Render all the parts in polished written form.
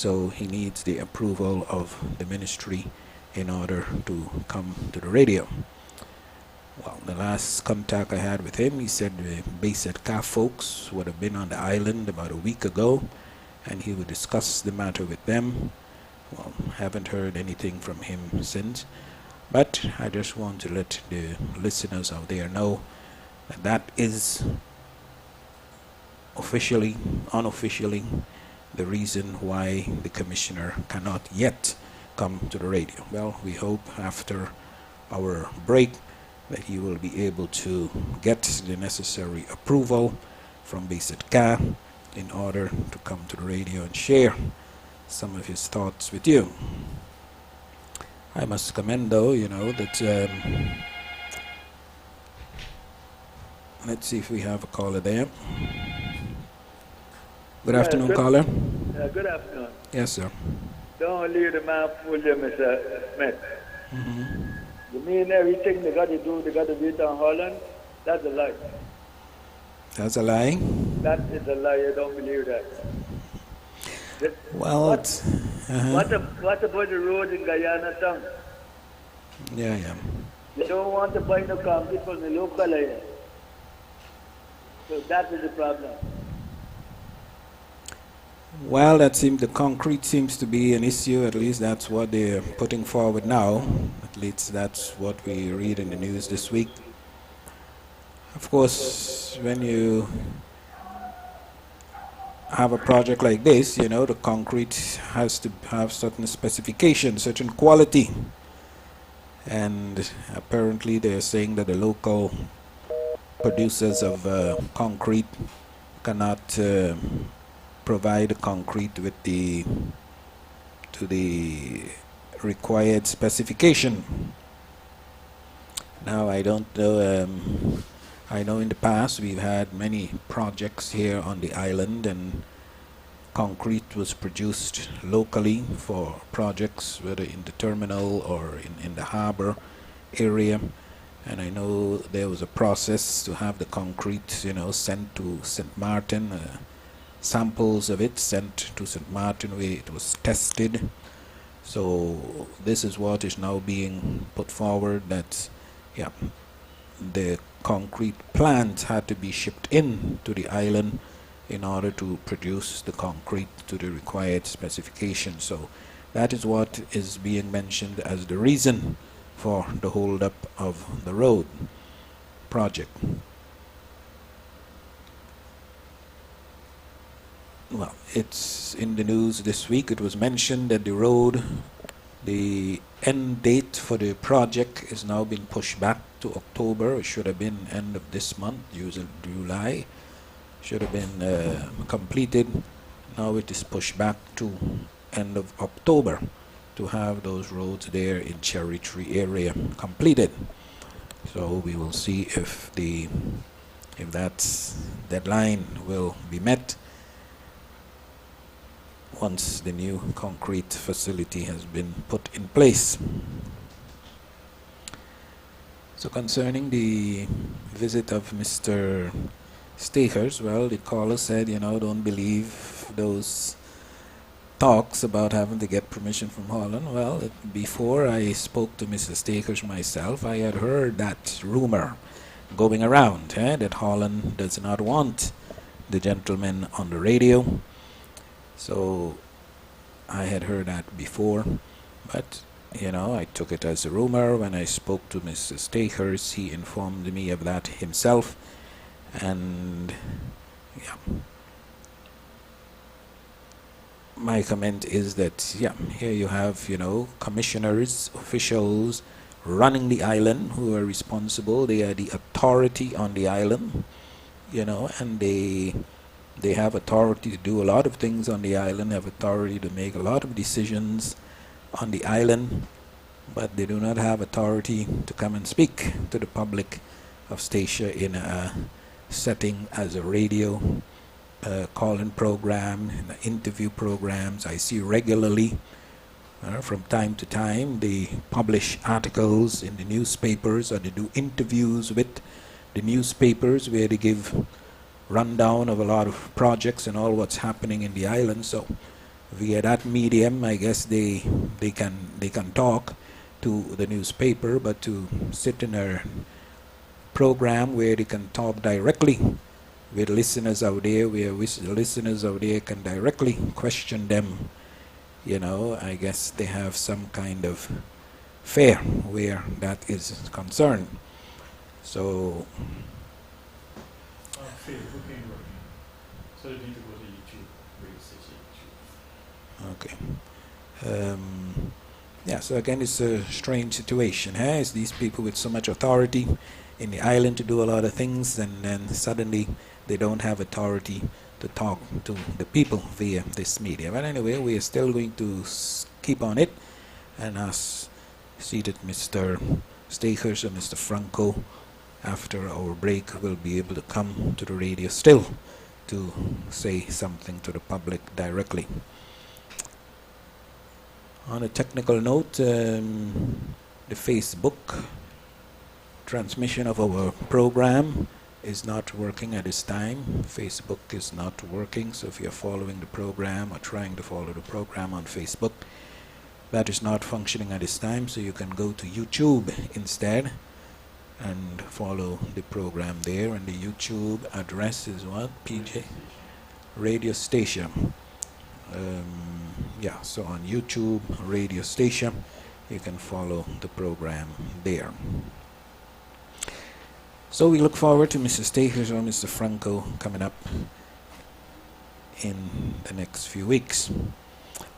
so he needs the approval of the ministry in order to come to the radio. Well, the last contact I had with him, he said the base at Car folks would have been on the island about a week ago, and he would discuss the matter with them. Well, haven't heard anything from him since, but I just want to let the listeners out there know that that is officially, unofficially, the reason why the commissioner cannot yet come to the radio. Well, we hope after our break that he will be able to get the necessary approval from Basic Ka in order to come to the radio and share some of his thoughts with you. I must commend, though, that let's see if we have a caller there. Good afternoon, caller. Good afternoon. Yes, sir. Don't leave the man fool you, Mr. Smith. You mean everything they got to do it on Holland? That's a lie. That's a lie? That is a lie. I don't believe that. Well, what about the road in Guyana town? Yeah. They don't want to buy no concrete from the local area. So that is the problem. Well, the concrete seems to be an issue. At least that's what they're putting forward now. At least that's what we read in the news this week. Of course, when you have a project like this, the concrete has to have certain specifications, certain quality. And apparently they're saying that the local producers of concrete cannot provide the concrete with the required specification. Now I don't know, I know in the past we've had many projects here on the island, and concrete was produced locally for projects, whether in the terminal or in the harbor area. And I know there was a process to have the concrete, sent to St. Martin, samples of it sent to St. Martin where it was tested. So this is what is now being put forward, that the concrete plant had to be shipped in to the island in order to produce the concrete to the required specification. So that is what is being mentioned as the reason for the hold-up of the road project. Well, it's in the news this week. It was mentioned that the end date for the project is now been pushed back to October. It should have been end of this month, usually July. Should have been completed. Now it is pushed back to end of October to have those roads there in Cherry Tree area completed. So we will see if that deadline will be met once the new concrete facility has been put in place. So concerning the visit of Mr. Stakers, well, the caller said, don't believe those talks about having to get permission from Holland. Well, before I spoke to Mr. Stakers myself, I had heard that rumor going around, that Holland does not want the gentleman on the radio. So I had heard that before, but I took it as a rumor. When I spoke to Mr. Stakers, he informed me of that himself, and my comment is that here you have commissioners, officials running the island who are responsible. They are the authority on the island, and they have authority to do a lot of things on the island, have authority to make a lot of decisions on the island, but they do not have authority to come and speak to the public of Statia in a setting as a radio call-in program, interview programs. I see regularly, from time to time, they publish articles in the newspapers, or they do interviews with the newspapers where they give rundown of a lot of projects and all what's happening in the island. So via that medium, I guess they can talk to the newspaper, but to sit in a program where they can talk directly with listeners out there, where listeners out there can directly question them, I guess they have some kind of fear where that is concerned. So Facebook ain't working, so they need to go to YouTube, radio station YouTube. okay. Yeah, so again, it's a strange situation. It's these people with so much authority in the island to do a lot of things, and then suddenly they don't have authority to talk to the people via this media. But anyway, we are still going to keep on it, and see that Mr. Stakers and Mr. Franco, after our break, will be able to come to the radio still to say something to the public directly. On a technical note, the Facebook transmission of our program is not working at this time. Facebook is not working, so if you're following the program or trying to follow the program on Facebook, that is not functioning at this time, so you can go to YouTube instead and follow the program there. And the YouTube address is what? PJ? Radio Station. Yeah, so on YouTube Radio Station you can follow the program there. So we look forward to Mr. Stakers or Mr. Franco coming up in the next few weeks.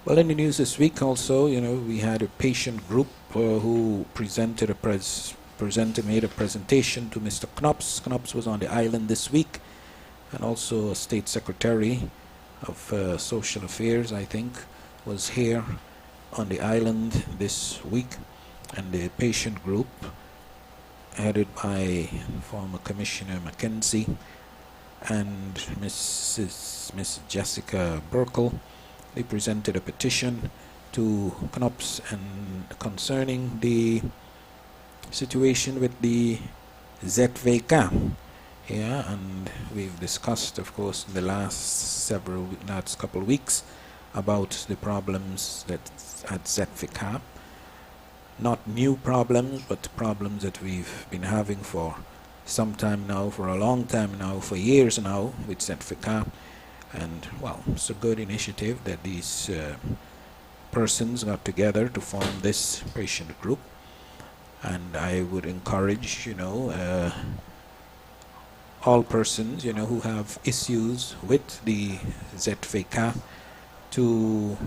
Well, in the news this week also, we had a patient group who made a presentation to Mr. Knops. Knops was on the island this week, and also a State Secretary of Social Affairs, I think, was here on the island this week, and the patient group, headed by former Commissioner McKenzie and Miss Jessica Burkle, they presented a petition to Knops and concerning the situation with the ZVK. Yeah, and we've discussed, of course, in the last couple of weeks about the problems that at ZVK. Not new problems, but problems that we've been having for some time now, for a long time now, for years now with ZVK. And, well, it's a good initiative that these persons got together to form this patient group. And I would encourage, all persons, who have issues with the ZVK to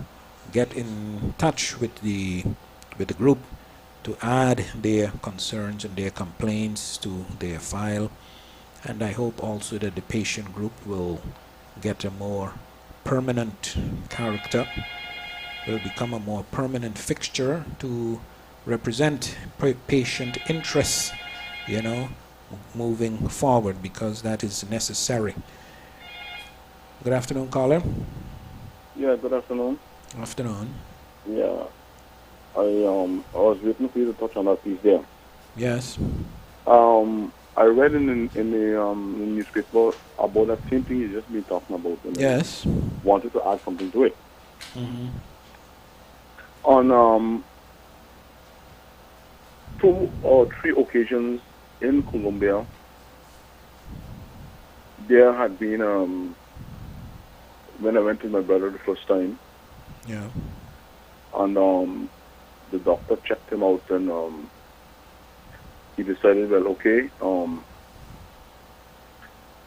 get in touch with the group to add their concerns and their complaints to their file. And I hope also that the patient group will get a more permanent character, will become a more permanent fixture to represent patient interests, moving forward, because that is necessary. Good afternoon, caller. Yeah, good afternoon. Afternoon. Yeah, I was waiting for you to touch on that piece there. Yes. I read in the newspaper about that same thing you just been talking about. Yes. Wanted to add something to it. Mm-hmm. On 2 or 3 occasions in Colombia, there had been when I went to my brother the first time. Yeah. And the doctor checked him out, and he decided, well, okay,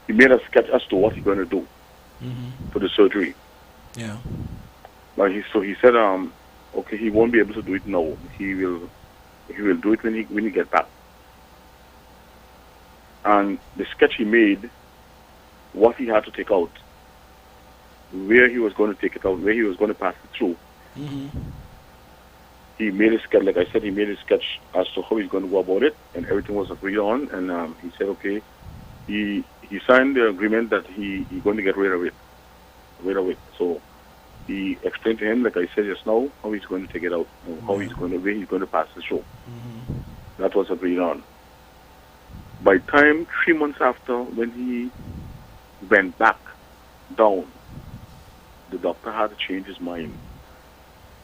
he made a sketch as to what he's going to do for the surgery. Yeah. But he said, okay, he won't be able to do it now. He will do it when he gets back. And the sketch he made, what he had to take out, where he was going to take it out, where he was going to pass it through. He made a sketch, like I said, he made a sketch as to how he's going to go about it, and everything was agreed on. And he said, okay, he signed the agreement that he's going to get rid of it. So he explained to him, like I said just now, how he's going to take it out, and where he's going to pass the show. That was agreed on. By time 3 months after, when he went back down, the doctor had to change his mind.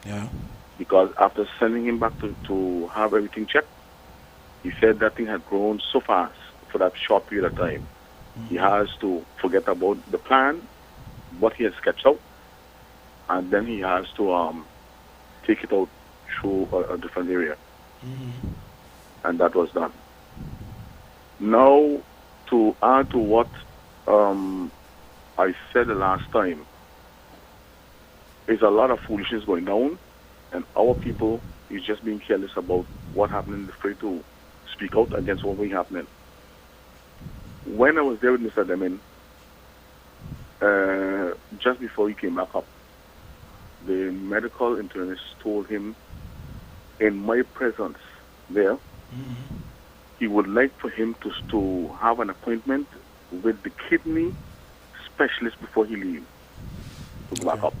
Yeah. Because after sending him back to have everything checked, he said that thing had grown so fast for that short period of time. He has to forget about the plan, what he had sketched out, and then he has to take it out through a different area. And that was done. Now, to add to what I said the last time, is a lot of foolishness going down, and our people is just being careless about what happened, afraid to speak out against what was happening. When I was there with Mr. Demin, just before he came back up, the medical internist told him, in my presence there, he would like for him to have an appointment with the kidney specialist before he leaves to go back up.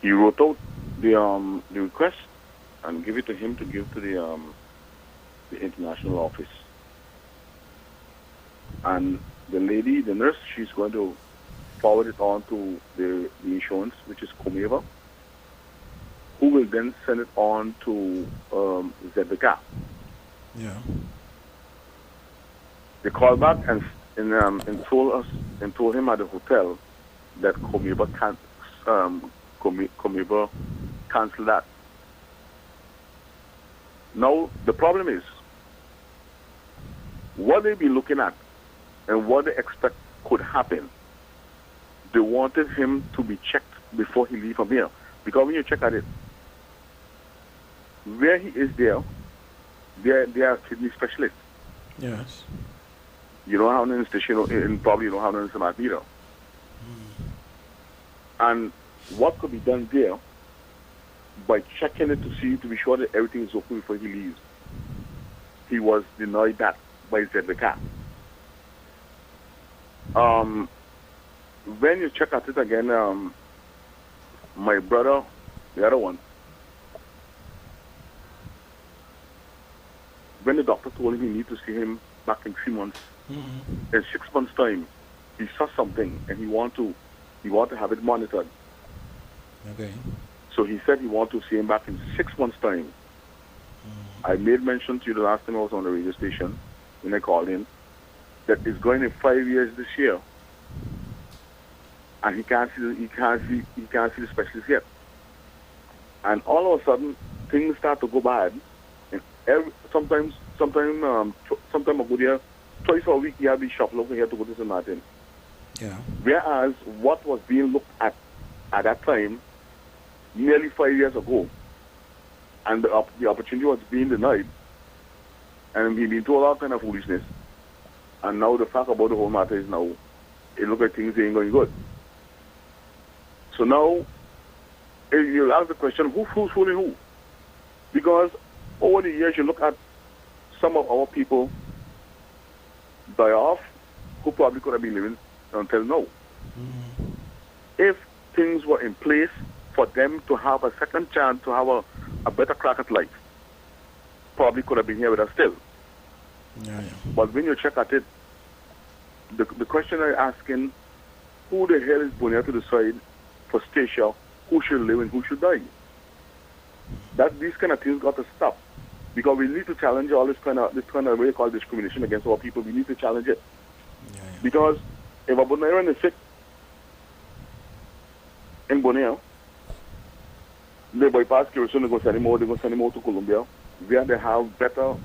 He wrote out the request and give it to him to give to the international office. And the lady, the nurse, she's going to forward it on to the insurance, which is Comeva, who will then send it on to ZBK. Yeah. They called back and told him at the hotel that Comeva can't Comeva cancel that. Now the problem is what they be looking at and what they expect could happen. They wanted him to be checked before he leave from here, because when you check at it, where he is there are kidney specialists. Yes. You don't have an station, and probably you don't have an smart meter. And what could be done there by checking it to be sure that everything is okay before he leaves? He was denied that by ZBK. When you check at it again, my brother, the other one, when the doctor told him he needed to see him back in 3 months, in 6 months' time, he saw something and he want to have it monitored. Okay. So he said he want to see him back in 6 months' time. I made mention to you the last time I was on the radio station when I called in that it's going in 5 years this year, and he can't see the specialist yet. And all of a sudden, things start to go bad. And sometime I go there twice a week. He have to shop local here to go to St. Martin. Yeah. Whereas what was being looked at that time, nearly 5 years ago, and the opportunity was being denied, and he been told all kind of foolishness. And now the fact about the whole matter is now, it looks like things ain't going good. So now, if you ask the question, who's fooling who? Because over the years, you look at some of our people die off who probably could have been living until now. If things were in place for them to have a second chance, to have a better crack at life, probably could have been here with us still. Yeah. But when you check at it, the question I'm asking, who the hell is putting to the side for Stacia, who should live and who should die? That these kind of things got to stop, because we need to challenge all this kind of what you call discrimination against our people. We need to challenge it. Because if a Bonaire is sick in Bonaire, they bypass Curacao, they're going to send him out to Colombia, where they have better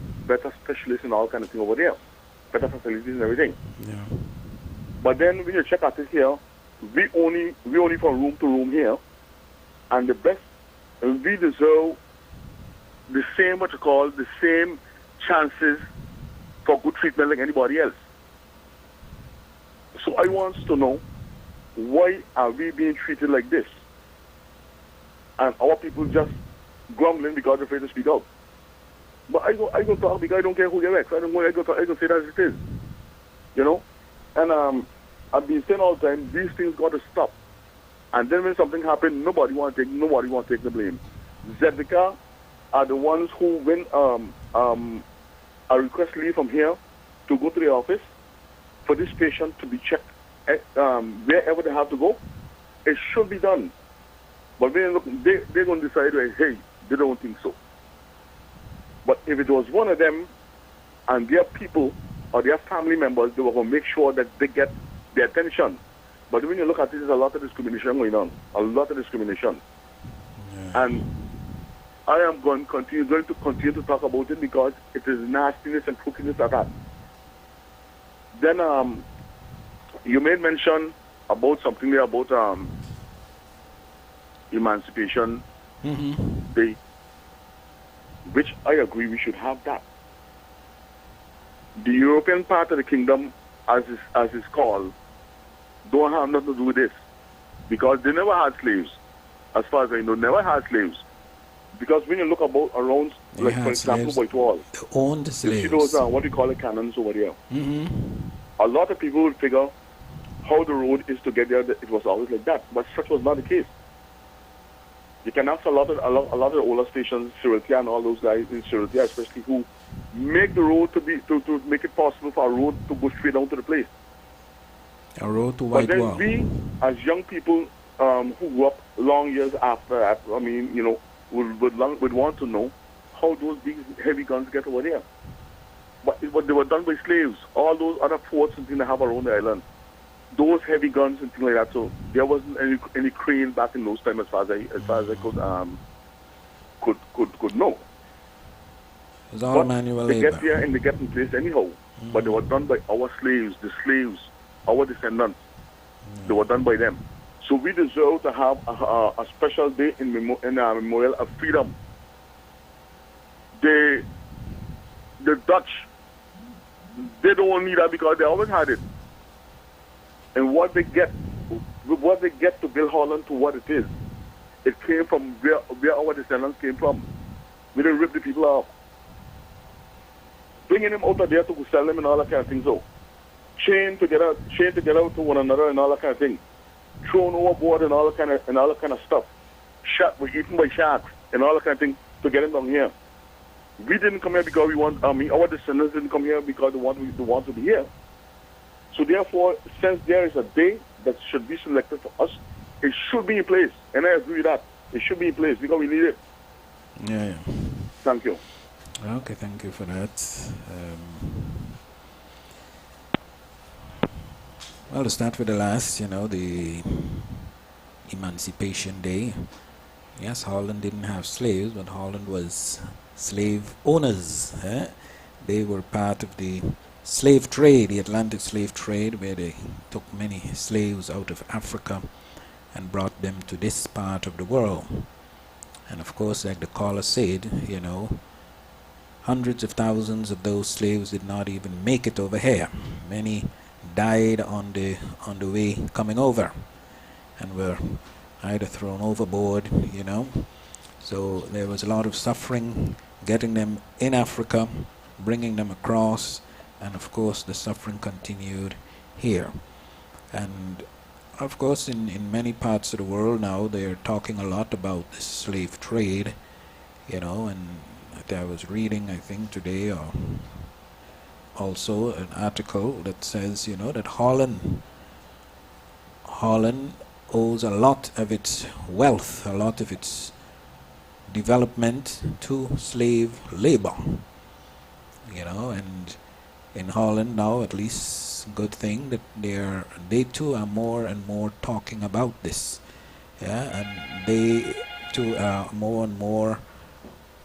specialists and all kind of thing over there, better facilities and everything. Yeah. But then when you check at it here, we only from room to room here, and the best, and we deserve the same the same chances for good treatment like anybody else. So I want to know, why are we being treated like this? And our people just grumbling because they're afraid to speak out. But I go talk because I don't care who they ex. I don't say that as it is. You know? And I've been saying all the time, these things got to stop. And then when something happens, nobody want to take the blame. ZBK are the ones who, when a request leave from here to go to the office for this patient to be checked wherever they have to go, It should be done. But when you look, they're going to decide, like, hey, they don't think so. But if it was one of them and their people or their family members, they were going to make sure that they get their attention. But when you look at it, there's a lot of discrimination going on. A lot of discrimination. Yeah. And I am going to continue to talk about it because it is nastiness and crookedness at that. Then you made mention about something there about Emancipation Day, which I agree we should have that. The European part of the kingdom, as it's called, don't have nothing to do with this because they never had slaves. As far as I know, never had slaves. Because when you look around, like for example, Whitehall, they owned slaves. You see those what do you call it, cannons over there. A lot of people would figure how the road is to get there. It was always like that, but such was not the case. You can ask a lot of the older stations, Siritia and all those guys in Siritia, especially, who make the road to make it possible for a road to go straight down to the place. A road to Whitehall. But then we, as young people who grew up long years after, I mean, you know, would want to know how those big heavy guns get over there. But they were done by slaves. All those other forts and things they have around the island, those heavy guns and things like that. So there wasn't any crane back in those times, as far as I could know. It was all manual labor. They get there and they get in place anyhow. But they were done by our slaves, our descendants. They were done by them. So we deserve to have a special day in our Memorial of Freedom. The Dutch, they don't need that because they always had it. And what they get to build Holland to what it is, it came from where our descendants came from. We didn't rip the people off. Bringing them out of there to sell them and all that kind of thing. So, chain together to one another and all that kind of thing. Thrown overboard and all that kind of stuff. Shot, were eaten by sharks and all that kind of thing to get them down here. We didn't come here because we want. Our descendants didn't come here because they want to be here. So therefore, since there is a day that should be selected for us, it should be in place. And I agree with that. It should be in place because we need it. Yeah. Thank you. Okay, thank you for that. Well, to start with the last, the Emancipation Day. Yes, Holland didn't have slaves, but Holland was slave owners. They were part of the slave trade, the Atlantic slave trade, where they took many slaves out of Africa and brought them to this part of the world. And of course, like the caller said, hundreds of thousands of those slaves did not even make it over here. Many died on the way coming over and were either thrown overboard, So there was a lot of suffering getting them in Africa, bringing them across, and of course the suffering continued here. And of course in many parts of the world now they're talking a lot about this slave trade, and I was reading, I think today, or also an article that says, that Holland owes a lot of its wealth, a lot of its development to slave labor, and in Holland now, at least, good thing that they too are more and more talking about this, and they too are more and more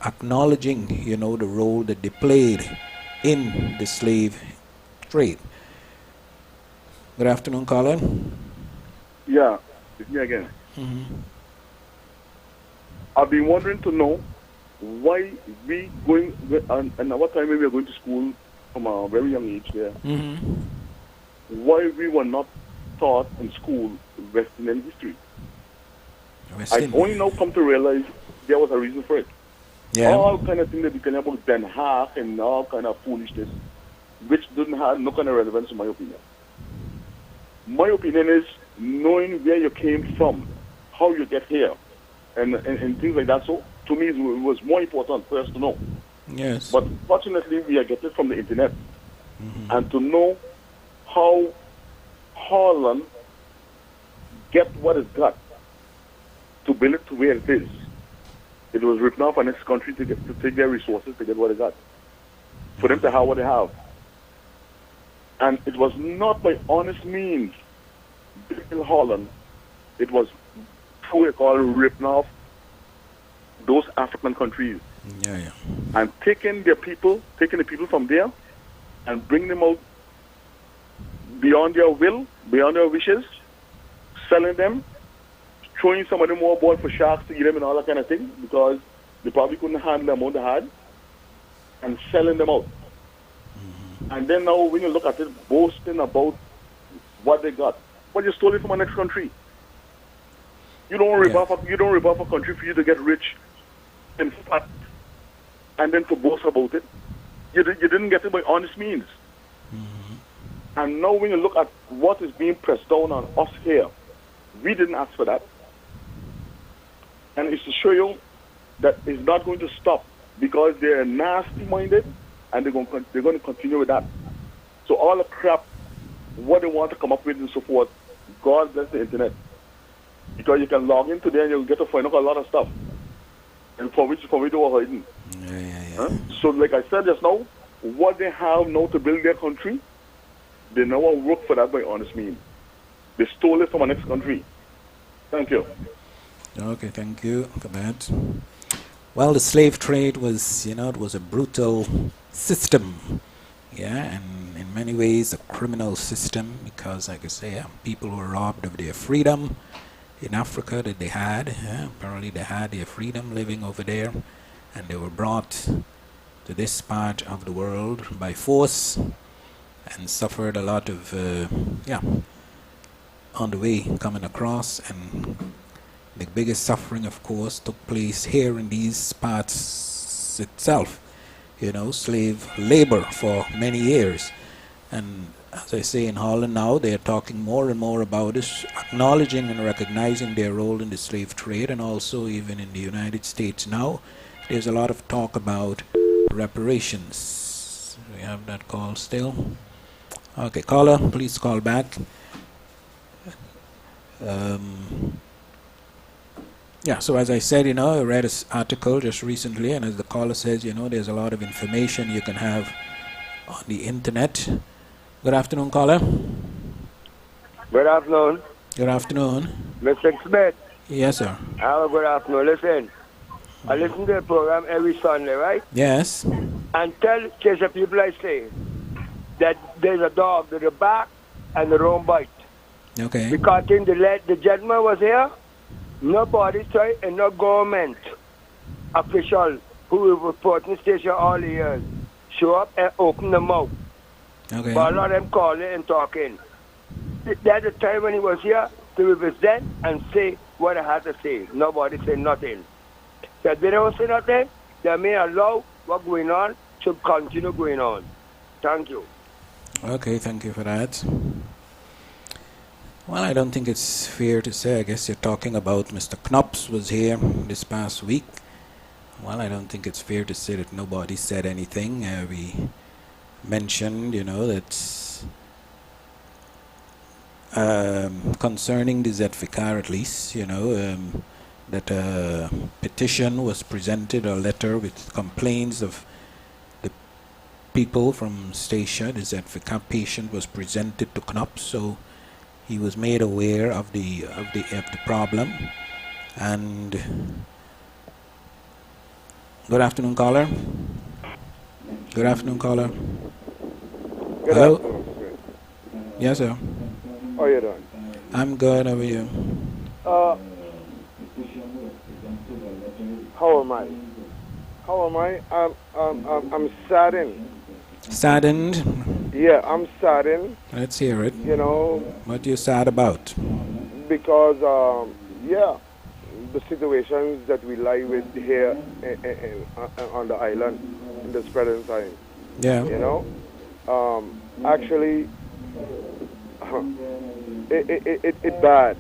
acknowledging, the role that they played in the slave trade. Good afternoon, Colin. Yeah, it's me again. I've been wondering to know why we going, and our time when we were going to school from a very young age there, why we were not taught in school West Indian history. I've only now come to realize there was a reason for it. Yeah. All kind of things that we can about Den Haag and all kind of foolishness, which didn't have no kind of relevance in my opinion. My opinion is knowing where you came from, how you get here, and things like that. So to me, it was more important for us to know. Yes. But fortunately, we are getting it from the internet, and to know how Holland get what it's got to build it to where it is. It was ripped off on its country to take their resources to get what it got, for them to have what they have. And it was not by honest means built Holland. It was how we call ripping off those African countries. Yeah. And taking the people from there and bring them out beyond their will, beyond their wishes, selling them, throwing some of them overboard for sharks to eat them and all that kind of thing, because they probably couldn't handle the amount they had, and selling them out. And then now when you look at it, boasting about what they got. Well, you stole it from the next country. You don't rip off a country for you to get rich and fat, and then to boast about it. You didn't get it by honest means. And now when you look at what is being pressed down on us here, we didn't ask for that. And it's to show you that it's not going to stop, because they're nasty-minded, and they're going to continue with that. So all the crap, what they want to come up with and so forth, God bless the internet. Because you can log in today and you'll get to find out a lot of stuff. And for which they were hiding. Yeah. So like I said just now, what they have now to build their country, they never work for that by honest means. They stole it from the next country. Thank you. Okay, thank you for that. Well, the slave trade was, it was a brutal system. Yeah, and in many ways a criminal system, because, like I say, people were robbed of their freedom in Africa that they had. Apparently they had their freedom living over there, and they were brought to this part of the world by force and suffered a lot of, on the way coming across. And the biggest suffering, of course, took place here in these parts itself. Slave labor for many years. And as I say, in Holland now, they are talking more and more about it, acknowledging and recognizing their role in the slave trade, and also even in the United States now, there's a lot of talk about reparations. We have that call still. Okay, caller, please call back. So as I said, I read an article just recently, and as the caller says, there's a lot of information you can have on the internet. Good afternoon, caller. Good afternoon. Good afternoon. Mr. Smith. Yes, sir. Good afternoon. Listen, I listen to the program every Sunday, right? Yes. And tell the people I say that there's a dog with a back and the wrong bite. Okay. Because in the gentleman was here, nobody tried, and no government official who was reporting the station all the years show up and open the mouth. Okay. But a lot of them calling and talking. That's the time when he was here to represent and say what I had to say. Nobody said nothing. So if they don't say nothing, they may allow what's going on to continue going on. Thank you. Okay, thank you for that. Well, I don't think it's fair to say. I guess you're talking about Mr. Knops was here this past week. Well, I don't think it's fair to say that nobody said anything. We mentioned, that concerning the ZFICAR at least, that a petition was presented, a letter with complaints of the people from Statia. The ZFICAR patient was presented to Knops, so he was made aware of the problem. And good afternoon, caller. Good afternoon, caller. Good Hello. afternoon. Yes, sir. How are you doing? I'm good. How are you? How am I? I'm saddened. Saddened. Yeah, I'm saddened. Let's hear it. What are you sad about? Because, the situations that we live with here on the island in this present time. Yeah. Actually, it's bad.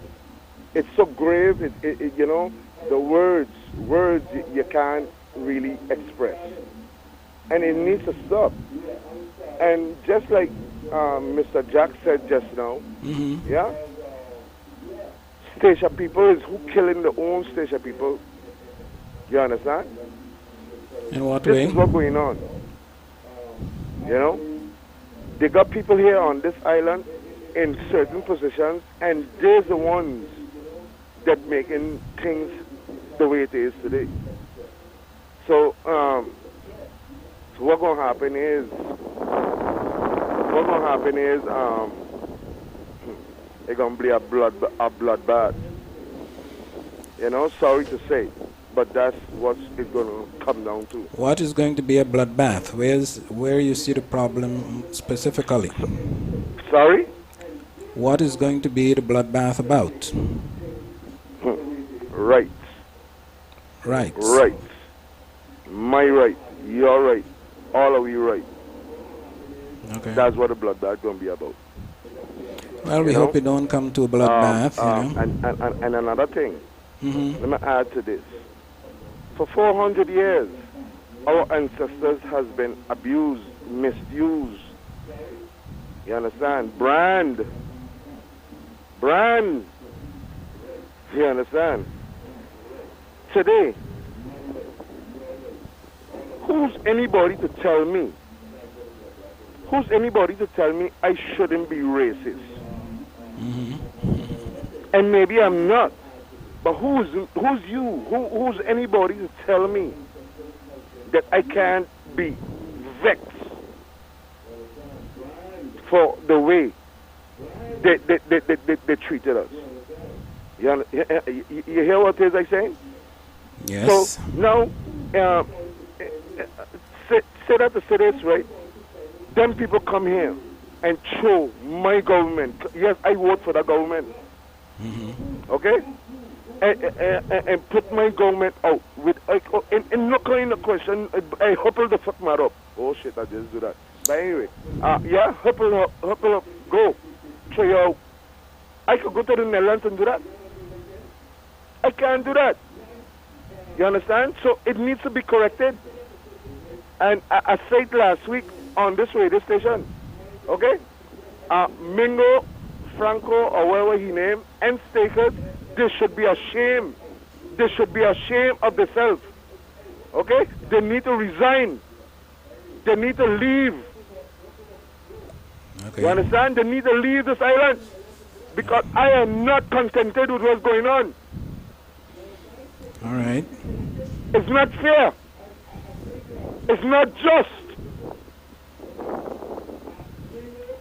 It's so grave. The words you can't really express, and it needs to stop. And just like Mr. Jack said just now, station people is who killing the own station people. You understand? In what This way? is what's going on. You know? They got people here on this island in certain positions, and they're the ones that making things the way it is today. So, so what's gonna happen is it's gonna be a bloodbath. You know, sorry to say, but that's what it's gonna come down to. What is going to be a bloodbath? Where you see the problem specifically? Sorry? What is going to be the bloodbath about? Rights. Rights. Rights. My right. Your right. All of you right. Okay. That's what the bloodbath gonna be about. Well, we hope it don't come to a bloodbath, you know. And another thing, Mm-hmm. let me add to this. For 400 years, our ancestors has been abused, misused. You understand? Brand. You understand? Today, who's anybody to tell me? Who's anybody to tell me I shouldn't be racist? And maybe I'm not. But who's you? Who's anybody to tell me that I can't be vexed for the way they treated us? You hear what it is I saying? Yes. So now, say that to say this, right? Them people come here and throw my government. Yes, I vote for the government. Okay? And put my government out with and not kind of question. I hopple the fuck matter up. Oh shit, I just do that. But anyway, yeah, hopple up, go, throw you out. I could go to the Netherlands and do that. I can't do that. You understand? So it needs to be corrected. And I said last week on this radio station, okay? Mingo, Franco, or whatever he named, and Stakers, they should be ashamed. They should be ashamed of themselves. Okay? They need to resign. They need to leave. Okay. You understand? They need to leave this island. Because I am not contented with what's going on. All right. It's not fair. It's not just.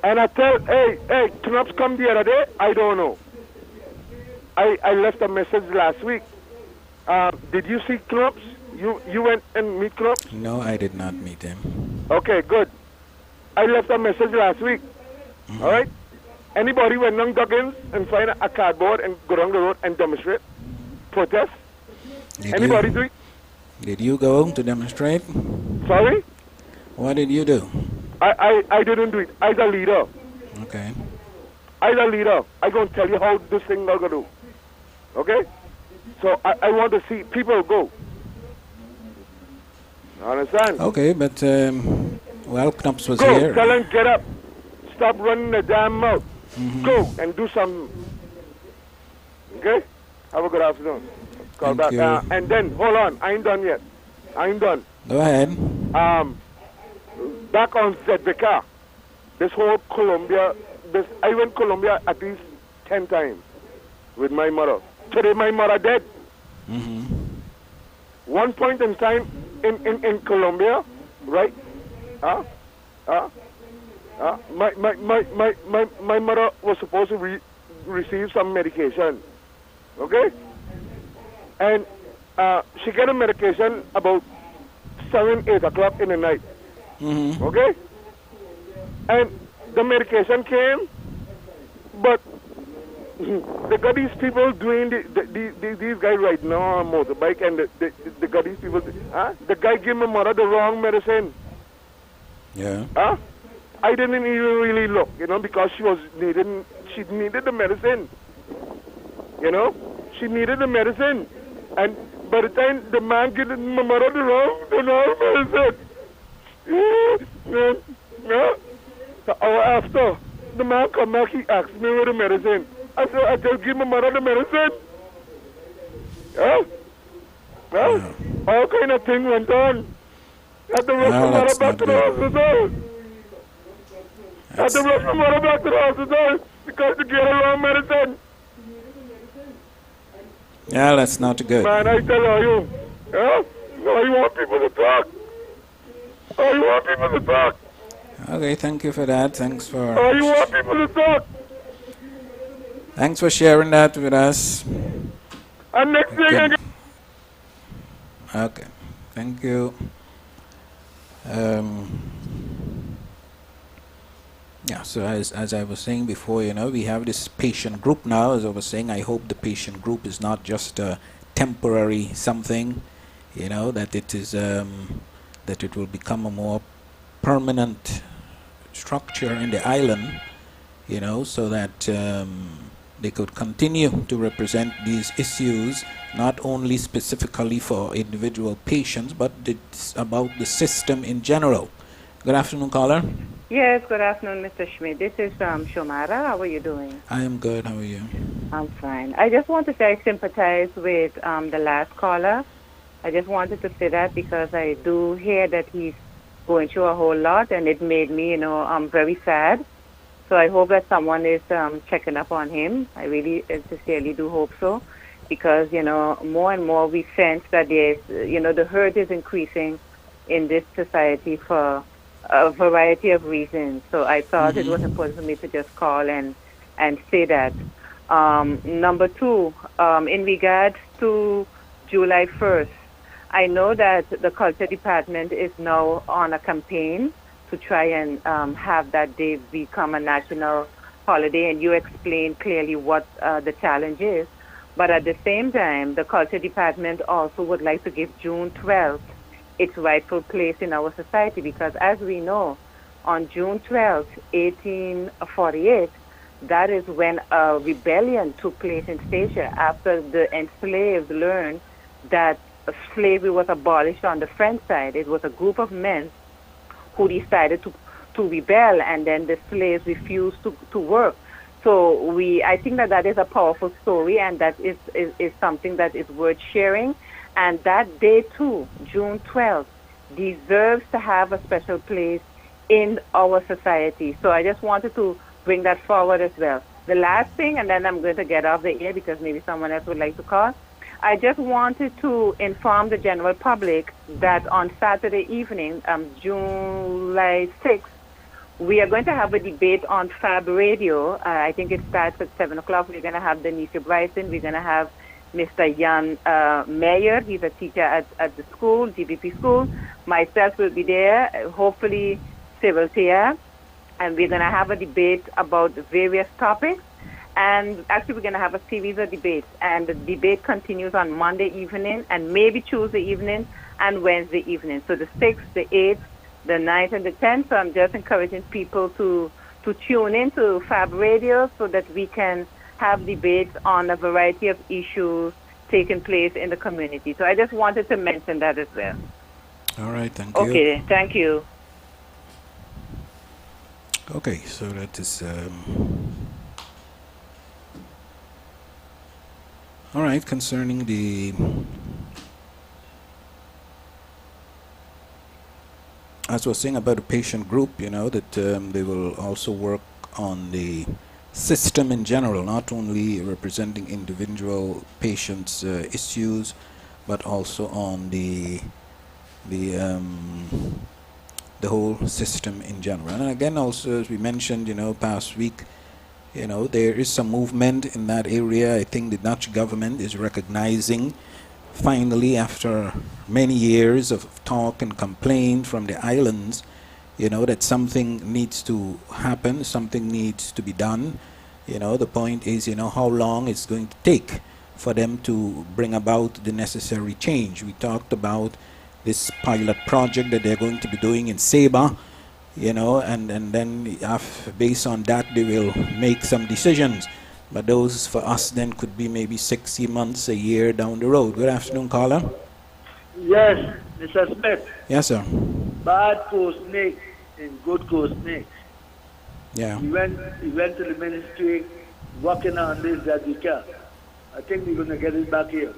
And I tell, hey, Knops come the other day, I don't know. I left a message last week. Did you see Knops? You went and meet Knops? No, I did not meet him. Okay, good. I left a message last week. All right? Anybody went down Duggins and find a cardboard and go down the road and demonstrate? Protest? Anybody do it? Did you go to demonstrate? Sorry? What did you do? I didn't do it. I'm a leader. Okay. I'm a leader. I'm going to tell you how this thing is going to do. Okay? So I want to see people go. Understand? Okay, but, well, Knops was Go. here. Tell them get up. Stop running the damn mouth. Go and do something. Okay? Have a good afternoon. Call Thank back. you. And then, hold on. I ain't done yet. I ain't done. Go ahead. Back on ZBK. This whole Colombia, I went Colombia at least 10 times with my mother. Today my mother dead. One point in time in Colombia, right? My mother was supposed to receive some medication. Okay? And she got a medication about 7, 8 o'clock in the night. Okay? And the medication came, but they got these people doing these guys right now on a motorbike, and they got these people. The guy gave my mother the wrong medicine. Yeah. I didn't even really look, because she needed the medicine. She needed the medicine, and by the time the man gave my mother the wrong medicine. The hour after, the man come back, he asked me where the medicine. I said, I just give my mother the medicine. Yeah? Well, all kind of things went on. I had to rush my mother that's back not to the good. hospital. I had to rush my mother back to the hospital because to get her wrong medicine. Yeah, that's not good. Man, I tell you, yeah? No, you want people to talk. Oh, you want people to talk. Okay, thank you for that. Thanks for Oh, you want people to talk. thanks for sharing that with us. And next thing Okay. again. Okay, thank you. Yeah, so as I was saying before, we have this patient group now. As I was saying, I hope the patient group is not just a temporary something, that it is that it will become a more permanent structure in the island, so that they could continue to represent these issues, not only specifically for individual patients, but it's about the system in general. Good afternoon, caller. Yes, good afternoon, Mr. Schmidt. This is Shomara. How are you doing? I am good. How are you? I'm fine. I just want to say I sympathize with the last caller. I just wanted to say that because I do hear that he's going through a whole lot, and it made me, very sad. So I hope that someone is checking up on him. I really sincerely do hope so, because, more and more we sense that there's, the hurt is increasing in this society for a variety of reasons. So I thought it was important for me to just call and say that. Number two, in regards to July 1st, I know that the Culture Department is now on a campaign to try and have that day become a national holiday, and you explained clearly what the challenge is. But at the same time, the Culture Department also would like to give June 12th its rightful place in our society, because as we know, on June 12th, 1848, that is when a rebellion took place in Statia after the enslaved learned that slavery was abolished on the French side. It was a group of men who decided to rebel, and then the slaves refused to work. So I think that is a powerful story, and that is something that is worth sharing. And that day, too, June 12th, deserves to have a special place in our society. So I just wanted to bring that forward as well. The last thing, and then I'm going to get off the air because maybe someone else would like to call. I just wanted to inform the general public that on Saturday evening, July 6th, we are going to have a debate on Fab Radio. I think it starts at 7 o'clock. We're going to have Denise Bryson. We're going to have Mr. Jan Meyer. He's a teacher at the school, GBP school. Myself will be there, hopefully Cyril Tia. And we're going to have a debate about various topics. And actually, we're going to have a series of debates. And the debate continues on Monday evening and maybe Tuesday evening and Wednesday evening. So the 6th, the 8th, the 9th, and the 10th. So I'm just encouraging people to tune in to Fab Radio so that we can have debates on a variety of issues taking place in the community. So I just wanted to mention that as well. All right, thank you. Okay, thank you. Okay, so that is all right. Concerning the as I was saying about the patient group, that they will also work on the system in general, not only representing individual patients' issues, but also on the whole system in general. And again, also as we mentioned, past week, there is some movement in that area. I think the Dutch government is recognizing, finally, after many years of talk and complaint from the islands, that something needs to happen, something needs to be done. The point is, how long it's going to take for them to bring about the necessary change. We talked about this pilot project that they're going to be doing in Seba, and then based on that they will make some decisions. But those for us then could be maybe 60 months, a year down the road. Good afternoon, caller. Yes, Mr. Smith. Yes, sir. Bad co-snake and good co-snake. Yeah. He went to the ministry working on this that we can. I think we're going to get it back here.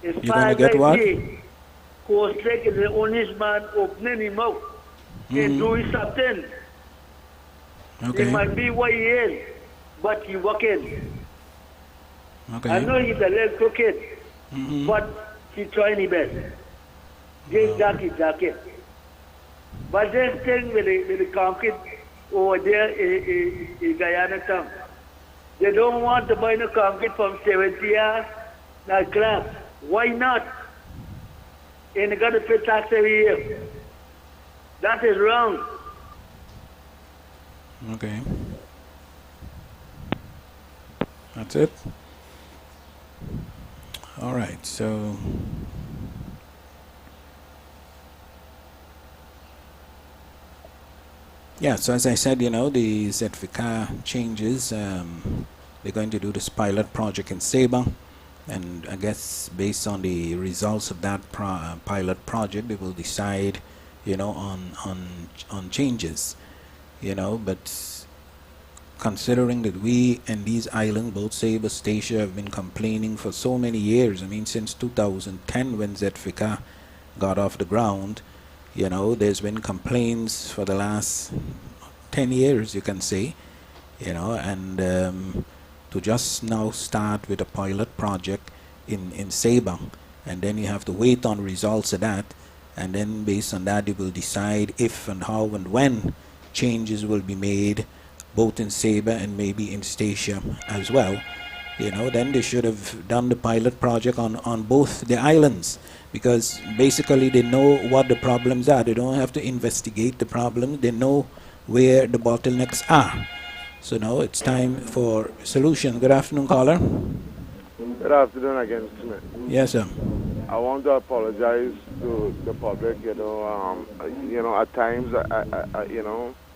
As You're far going to as get I what? see, Coast Lake is the honest man opening him out and doing something. Okay. He might be what he is, but he working. Okay. I know he's a little crooked, but he's trying his best. Just jacket. But this thing with the concrete over there in Guyana town, they don't want to buy the concrete from 70 that class. Why not? And they got to pay tax every year. That is wrong. Okay. That's it. All right. So yeah. So as I said, the ZFICA changes. They're going to do this pilot project in Saba, and I guess based on the results of that pilot project, they will decide, on changes. But considering that we and these islands, both Saba, Statia, have been complaining for so many years. I mean, since 2010 when ZFICA got off the ground, there's been complaints for the last 10 years, you can say, and to just now start with a pilot project in Saba, and then you have to wait on results of that, and then based on that, they will decide if and how and when changes will be made, both in Saba and maybe in Statia as well. Then they should have done the pilot project on both the islands, because basically they know what the problems are. They don't have to investigate the problem. They know where the bottlenecks are. So now it's time for solution. Good afternoon, caller. Good afternoon again, Smith. Yes, sir. I want to apologize to the public. At times, I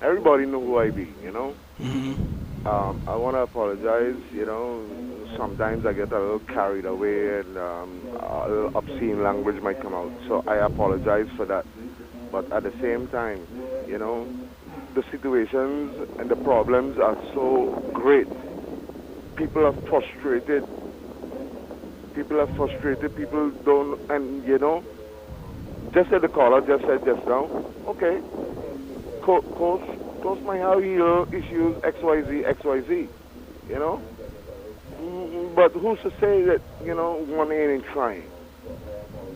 everybody know who I be. I want to apologize. Sometimes I get a little carried away, and a little obscene language might come out. So I apologize for that. But at the same time, the situations and the problems are so great. People are frustrated. People don't, and just as the caller just said just now, okay, course might have issues XYZ, but who's to say that, one ain't trying?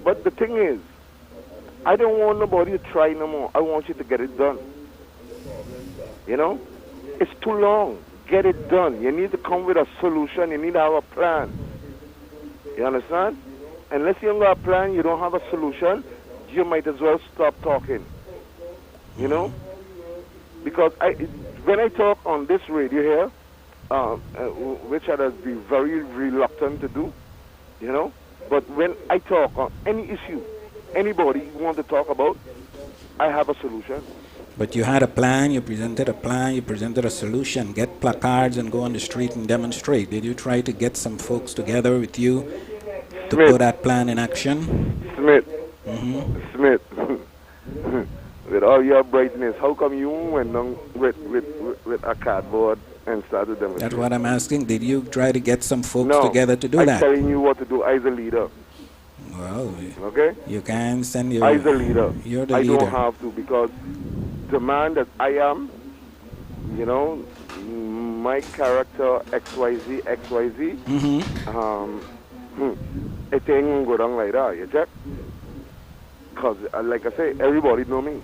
But the thing is, I don't want nobody to try no more. I want you to get it done. It's too long. Get it done. You need to come with a solution. You need to have a plan. You understand? Unless you don't have a plan, you don't have a solution, you might as well stop talking. Because when I talk on this radio here, which I would be very reluctant to do, but when I talk on any issue, anybody you want to talk about, I have a solution. But you had a plan, you presented a solution. Get placards and go on the street and demonstrate. Did you try to get some folks together with you to put that plan in action? Smith, with all your brightness, how come you went down with a cardboard and started demonstrating? That's what I'm asking. Did you try to get some folks together to do that? I'm telling you what to do. I'm the leader. Well, okay? You can send your... I'm the leader. You're the leader. I don't have to, because the man that I am, my character XYZ, it ain't go down like that, you check? Because, like I say, everybody know me.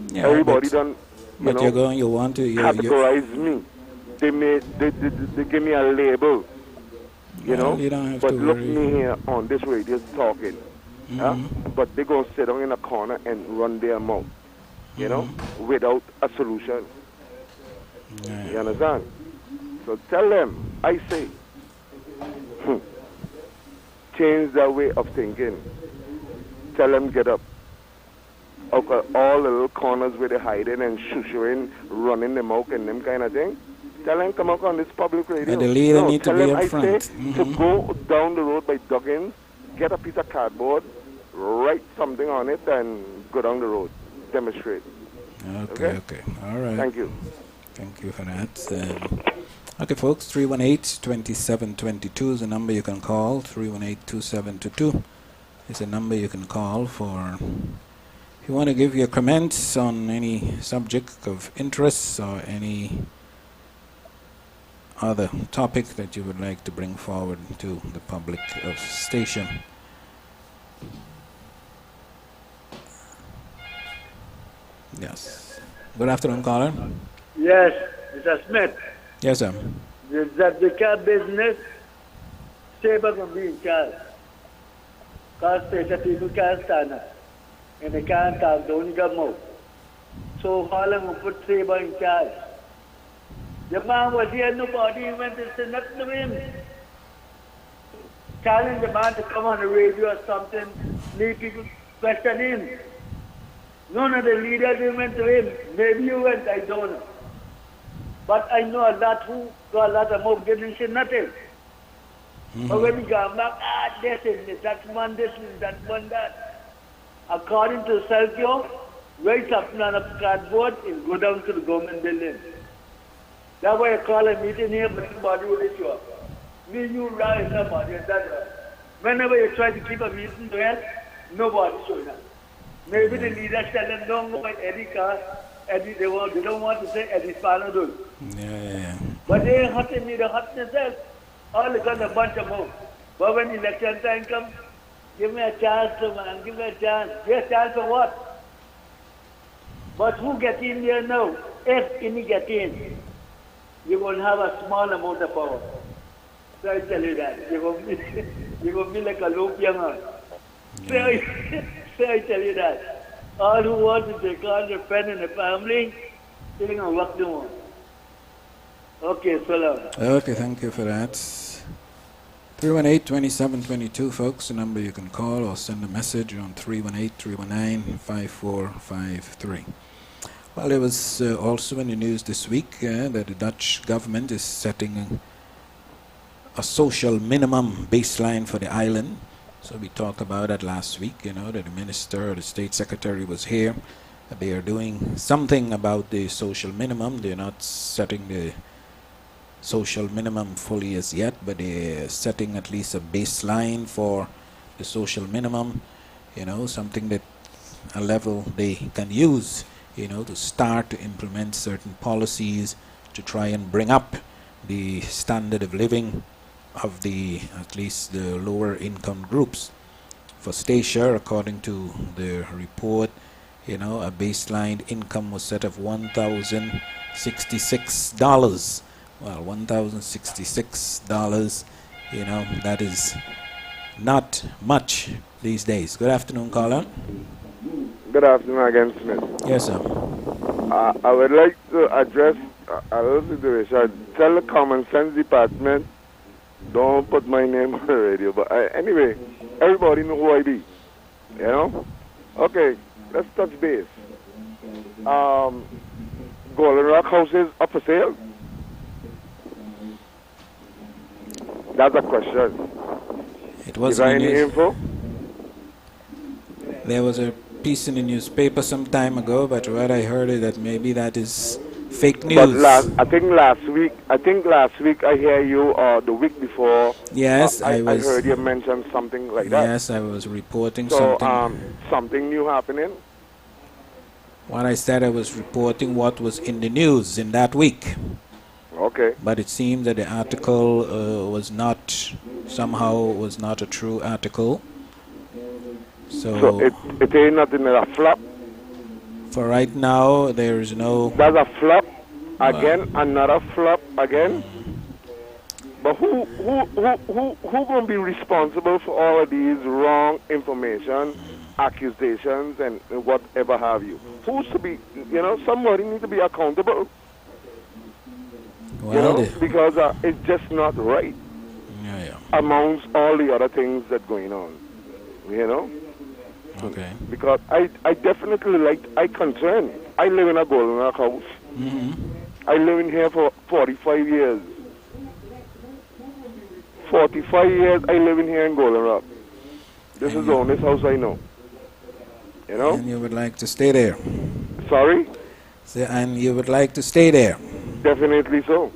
Yeah, everybody done, but you want to... categorize me. They give me a label, you don't have but to look worry. me here on this radio talking. But they go sit down in a corner and run their mouth, without a solution. Yeah. You understand? So tell them, I say, change their way of thinking. Tell them get up. Okay, all the little corners where they're hiding and shushing, running them out and them kind of thing. Tell them come up on this public radio. But the leader need to be up front. To go down the road by Duggins, get a piece of cardboard, write something on it, and go down the road. Demonstrate. Okay. All right. Thank you. Thank you for that. Okay, folks, 318-2722 is the number you can call. 318-2722 is the number you can call for. If you want to give your comments on any subject of interest or any other topic that you would like to bring forward to the public of station. Yes. Good afternoon, caller. Yes, Mr. Smith. Yes, sir. That the car business, Sabre can be in charge. Because station people can't stand up. And they can't talk, they only got mouth. So Holland will put Sabre in charge. The man was here, nobody went to say nothing to him. Challenge the man to come on the radio or something, need people question him. None of the leaders went to him. Maybe you went, I don't know. But I know a lot who got a lot of mouth, didn't say nothing. But when he got back, this is that one, this is that one, that. According to Sergio, write something on a cardboard and go down to the government building. That's why I call a meeting here, but nobody will show up. Me, you, Ryan, somebody, and that's right. Whenever you try to keep a meeting there, nobody showing up. Maybe the leaders tell them, don't go at Eddie Carr, Eddie, they don't want to say Eddie Spanadol. Yeah. But they ain't hurting me, they're hurting themselves. All they got a bunch of more. But when election time comes, give me a chance, man, give me a chance. Yes, chance for what? But who get in there now? If any get in, you will have a small amount of power. So I tell you that. You will be like a low young man. So I tell you that. All who want to take on their friend and the family, they're going to work them on. Okay, so long. Okay, thank you for that. 318-2722, folks, the number you can call or send a message on 318-319-5453. Well, there was also in the news this week that the Dutch government is setting a social minimum baseline for the island. So we talked about that last week, that the minister or the state secretary was here. They are doing something about the social minimum. They're not setting the social minimum fully as yet, but they're setting at least a baseline for the social minimum, something that a level they can use, to start to implement certain policies to try and bring up the standard of living of at least the lower income groups. For Stacia, according to the report, a baseline income was set of $1,066. Well, $1,066, that is not much these days. Good afternoon, caller. Good afternoon again, Smith. Yes, sir. I would like to address a little situation. Tell the Common Sense Department, don't put my name on the radio. But anyway, everybody know who I be. Okay, let's touch base. Golden Rock houses up for sale? That's a question. It was Is there any info? There was a piece in the newspaper some time ago, but what I heard is that maybe that is fake news. But I think last week I hear you, or the week before. Yes, I heard you mention something like that. Yes, I was reporting something. So, something new happening? What I said, I was reporting what was in the news in that week. Okay. But it seems that the article was not a true article. So it ain't nothing a flop? For right now, there is no... That's a flop again, another flop again? But who going to be responsible for all of these wrong information, accusations, and whatever have you? Who's to be, somebody needs to be accountable. Well, because it's just not right. Yeah. Amongst all the other things that going on. Okay. Because I definitely I concern. I live in a Golden Rock house. Mm-hmm. I live in here for 45 years. 45 years I live in here in Golden Rock. This is the only house I know. And you would like to stay there? Sorry? And you would like to stay there? Definitely so.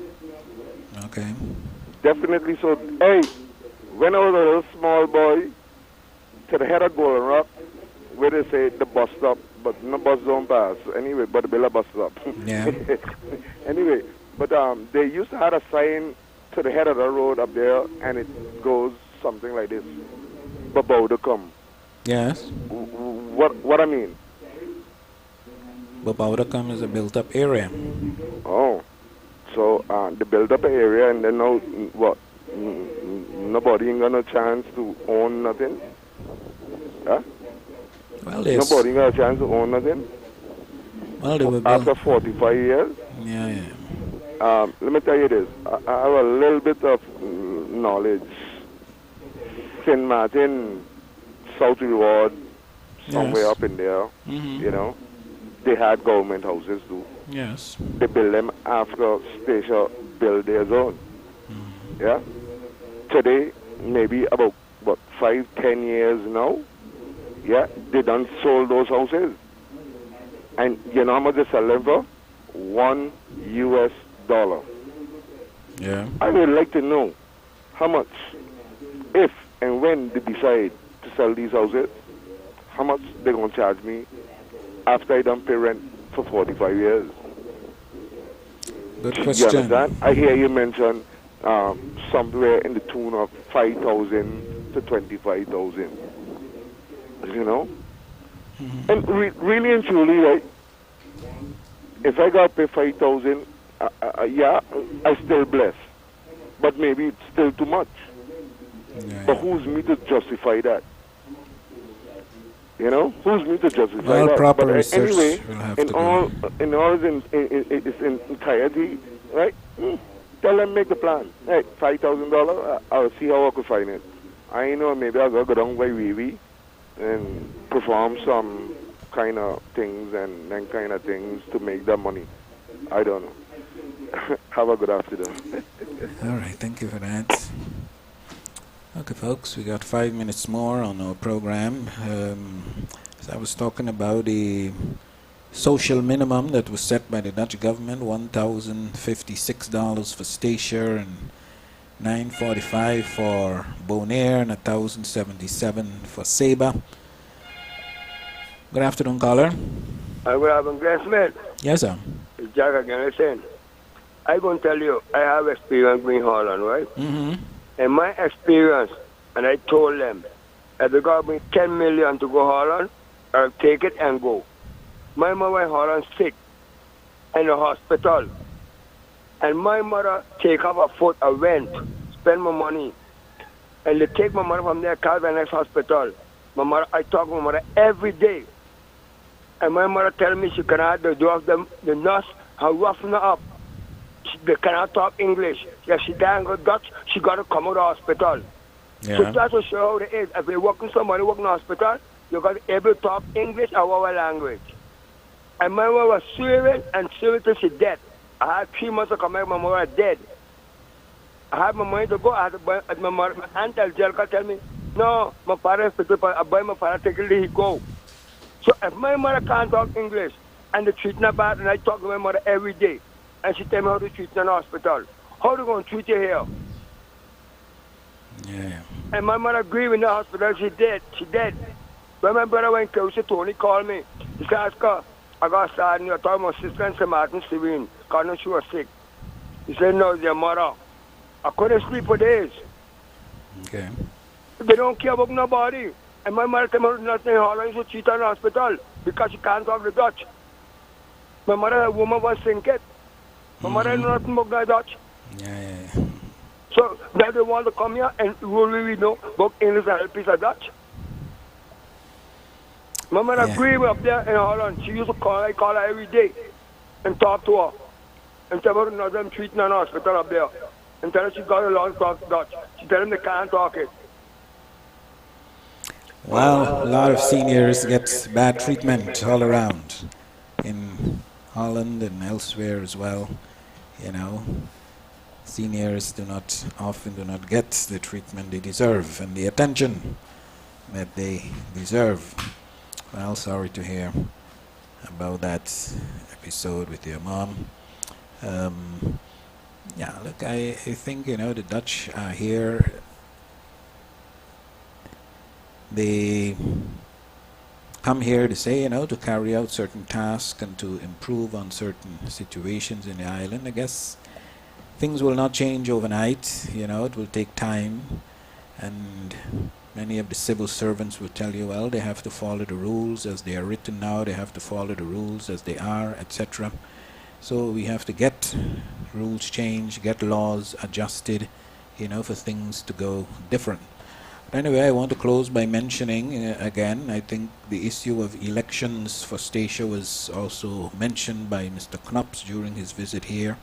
Okay. Definitely so. Hey, when I was a little small boy, to the head of Golden Rock, where they say the bus stop, but no bus don't pass. Anyway, but the Billa bus stop. Yeah. Anyway, but they used to have a sign to the head of the road up there, and it goes something like this: "Babauda come." Yes. What I mean? Babaudacum is a built-up area. Oh, so they build up an area, and then now what? Nobody ain't got no chance to own nothing. Huh? Well, there's, Nobody got a chance to own nothing well, they were after built. 45 years. Yeah, yeah. Let me tell you this. I have a little bit of knowledge. St. Martin, South Reward, somewhere Yes. up in there, Mm-hmm. you know, they had government houses too. Yes. They build them after Stacia build their own. Yeah? Today, maybe about, 5-10 years now, yeah, they done sold those houses. And you know how much they sell them for? $1. Yeah. I would like to know how much, if and when they decide to sell these houses, how much they're going to charge me after I done pay rent for 45 years. Good You question. understand? I hear you mention somewhere in the tune of 5,000 to 25,000. You know? And really and truly, right, if I got to pay 5,000, yeah, I still blessed. But maybe it's still too much. Yeah, But yeah. who's me to justify that? You know, who's me to justify Well, that? proper But research anyway, will have in to all, go. in entirety, right? Tell them make the plan. Hey, $5,000. I'll see how I could find it. I know maybe I'll go down by Wee and perform some kind of things and then kind of things to make that money. I don't know. Have a good afternoon. All right, thank you for that. Okay, folks, we got 5 minutes more on our program. As I was talking about the social minimum that was set by the Dutch government, $1,056 for Stacia and $945 for Bonaire and $1,077 for Saba. Good afternoon, caller. I will have a guessman. Yes, sir. It's Jack again. Listen, I'm going to tell you, I have experience in Holland, right? Mm-hmm. In my experience, and I told them, if they got me 10 million to go Holland, I'll take it and go. My mother in Holland sick in the hospital. And my mother take off her foot, I went, spend my money. And they take my mother from there, car to the next hospital. My mother, I talk to my mother every day. And my mother tell me she cannot, the nurse, how roughen her up. They cannot talk English. If she can't go Dutch, she got to come out of the hospital. So Yeah. that's to show how it is. If you're working somebody working in the hospital, you got to be able to talk English or our language. And my mother was swearing and swearing till she dead. I had 3 months to come back, my mother was dead. I had my money to go. I had to buy, my aunt Angelica tell me, no, my father is sick, I buy my father, take it, he go. So if my mother can't talk English and they treat her bad, and I talk to my mother every day, and she tell me how to treat her in the hospital, how they going to treat you here? Yeah. And my mother grieved in the hospital, she dead. When my brother went closer, Tony called me. He said, Oscar, I got sad, and you're talking about sister in St. Martin, Serene, because she was sick. He said, no, it's your mother. I couldn't sleep for days. Okay. They don't care about nobody. And my mother came out with nothing in Holland, so treat her in the hospital because she can't talk the Dutch. My mother, a woman, was sinking. My mother knew nothing about the Dutch. Yeah. So now they want to come here and we know about English and a piece of Dutch. My mother Yeah. grew up there in Holland. She used to call her every day and talk to her. And tell her not them treating her in the hospital up there. And tell her she got a long talk Dutch. She tell them they can't talk it. Well, a lot of seniors get bad treatment all around in Holland and elsewhere as well. You know, seniors often do not get the treatment they deserve and the attention that they deserve. Well, sorry to hear about that episode with your mom. Yeah, look, I think, the Dutch are here. They come here to say, to carry out certain tasks and to improve on certain situations in the island. I guess things will not change overnight, it will take time. And many of the civil servants will tell you, well, they have to follow the rules as they are written now, they have to follow the rules as they are, etc. So we have to get rules changed, get laws adjusted, for things to go different. But anyway, I want to close by mentioning, again, I think the issue of elections for Statia was also mentioned by Mr. Knops during his visit here.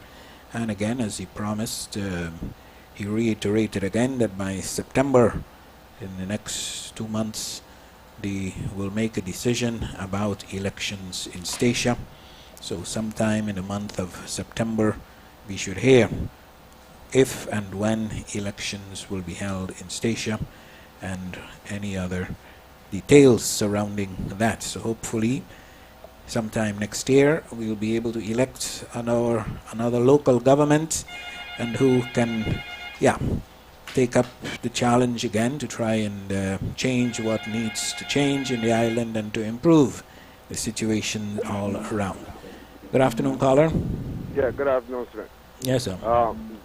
And again, as he promised, he reiterated again that by September, in the next 2 months, they will make a decision about elections in Statia. So sometime in the month of September, we should hear if and when elections will be held in Statia and any other details surrounding that. So hopefully, sometime next year, we'll be able to elect another local government, and who can, take up the challenge again to try and change what needs to change in the island and to improve the situation all around. Good afternoon, caller. Yeah, good afternoon, sir. Yes, sir.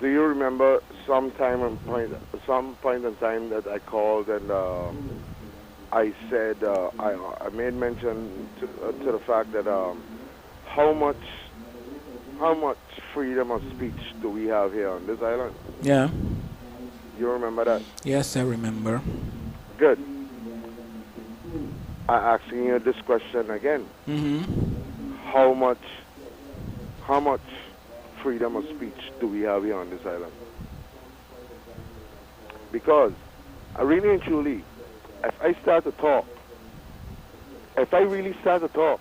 Do you remember some point in time that I called and I said I made mention to the fact that how much freedom of speech do we have here on this island? Yeah. You remember that? Yes, I remember. Good. I'm asking you this question again. How much freedom of speech do we have here on this island? Because I really and truly, if I really start to talk,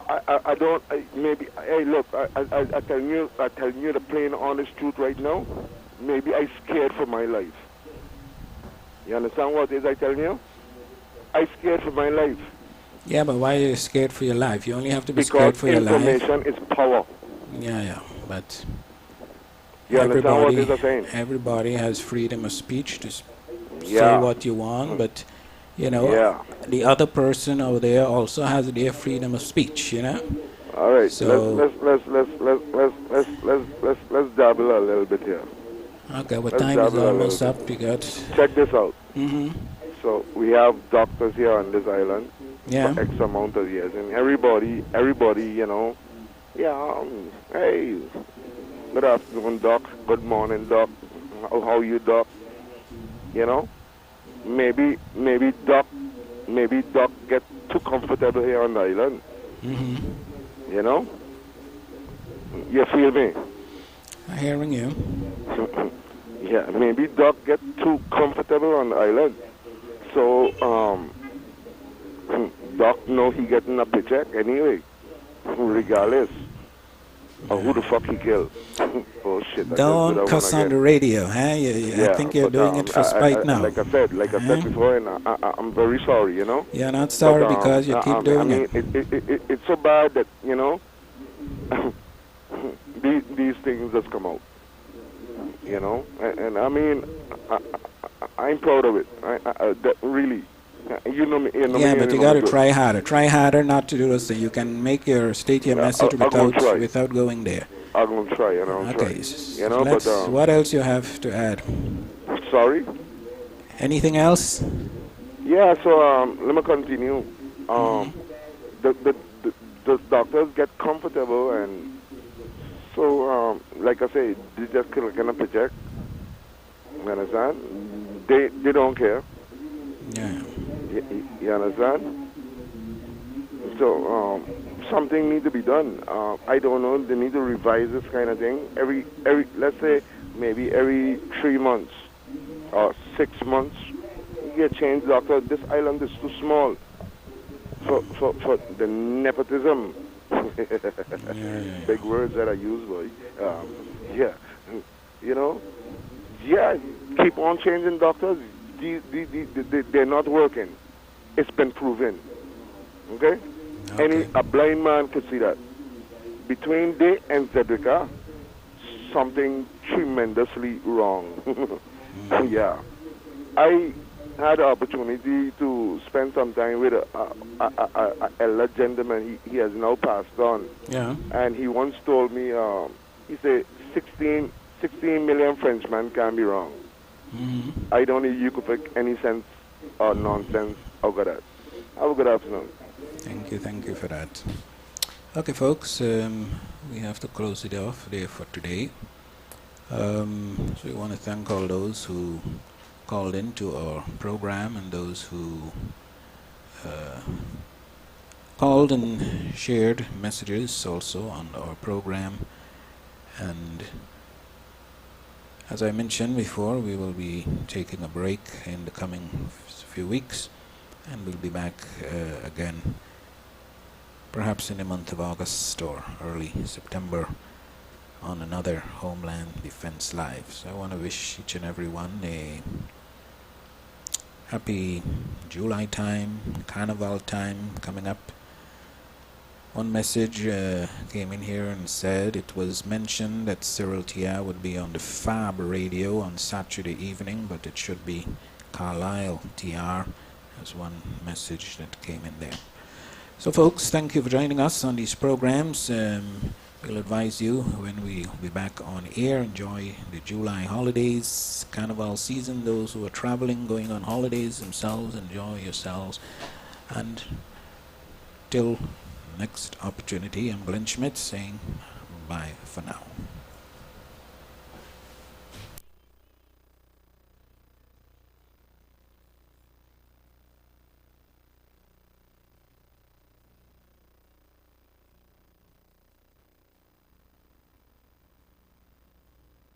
I don't. Hey, look, I tell you the plain, honest truth right now. Maybe I scared for my life. You understand what it is I telling you? I scared for my life. Yeah, but why are you scared for your life? You only have to be scared for your life. Because information is power. Yeah, but you understand what it is I'm saying? Everybody has freedom of speech to say what you want, but the other person over there also has their freedom of speech. All right. So let's dabble a little bit here. Okay, well, time is almost up. You got. Check this out. So we have doctors here on this island for X amount of years, and everybody, hey, good afternoon, doc. Good morning, doc. How you, doc? Maybe doc get too comfortable here on the island. You feel me? I'm hearing you. Yeah, maybe doc get too comfortable on the island. So, doc know he getting a paycheck anyway, regardless of who the fuck he killed. Oh shit! Don't cuss on the radio, huh? I think you're doing it for spite now. Like I said before, and I'm very sorry, You're not sorry because you keep doing it. It's so bad that these things just come out. And I mean, I'm proud of it. That really, you know me. But you got to try harder. Try harder not to do this thing. You can make your state your message without going there. I'm gonna try. Okay. Try. What else you have to add? Sorry. Anything else? Yeah. So let me continue. The doctors get comfortable and. So, like I say, they just can a project. You understand? They don't care. Yeah. You understand? So, something needs to be done. I don't know. They need to revise this kind of thing. Every let's say maybe every 3 months or 6 months, you get change doctor. This island is too small for the nepotism. Big words that I use, boy. Keep on changing doctors. They're not working. It's been proven. Okay? A blind man could see that. between they and Zedrica, something tremendously wrong. Yeah. I had the opportunity to spend some time with a elder gentleman. He has now passed on. Yeah. And he once told me, he said, 16 million Frenchmen can be wrong. I don't think you could make any sense or nonsense out of that. Have a good afternoon. Thank you for that. Okay, folks, we have to close it off there for today. So we want to thank all those who called into our program and those who called and shared messages also on our program. And as I mentioned before, we will be taking a break in the coming few weeks, and we'll be back again perhaps in the month of August or early September on another Homeland Defense Live. So I want to wish each and every one a happy July time, Carnival time coming up. One message came in here and said it was mentioned that Cyril Tia would be on the Fab radio on Saturday evening, but it should be Carlisle TR. There's one message that came in there. So folks, thank you for joining us on these programs. We'll advise you when we'll be back on air. Enjoy the July holidays, Carnival season. Those who are traveling, going on holidays themselves, enjoy yourselves. And till next opportunity, I'm Glenn Schmidt saying bye for now.